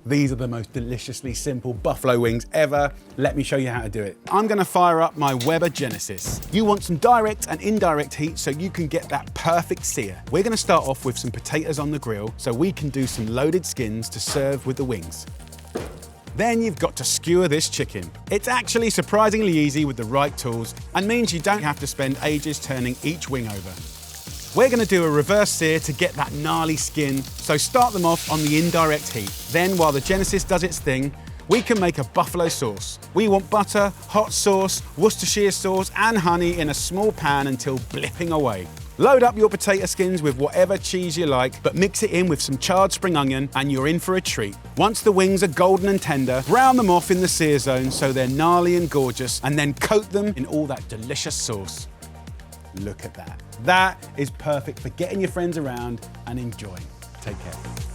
These are the most deliciously simple buffalo wings ever. Let me show you how to do it. I'm gonna fire up my Weber Genesis. You want some direct and indirect heat so you can get that perfect sear. We're gonna start off with some potatoes on the grill so we can do some loaded skins to serve with the wings. Then you've got to skewer this chicken. It's actually surprisingly easy with the right tools and means you don't have to spend ages turning each wing over. We're gonna do a reverse sear to get that gnarly skin, so start them off on the indirect heat. Then while the Genesis does its thing, we can make a buffalo sauce. We want butter, hot sauce, Worcestershire sauce and honey in a small pan until blipping away. Load up your potato skins with whatever cheese you like, but mix it in with some charred spring onion and you're in for a treat. Once the wings are golden and tender, brown them off in the sear zone so they're gnarly and gorgeous, and then coat them in all that delicious sauce. Look at that. That is perfect for getting your friends around and enjoying. Take care.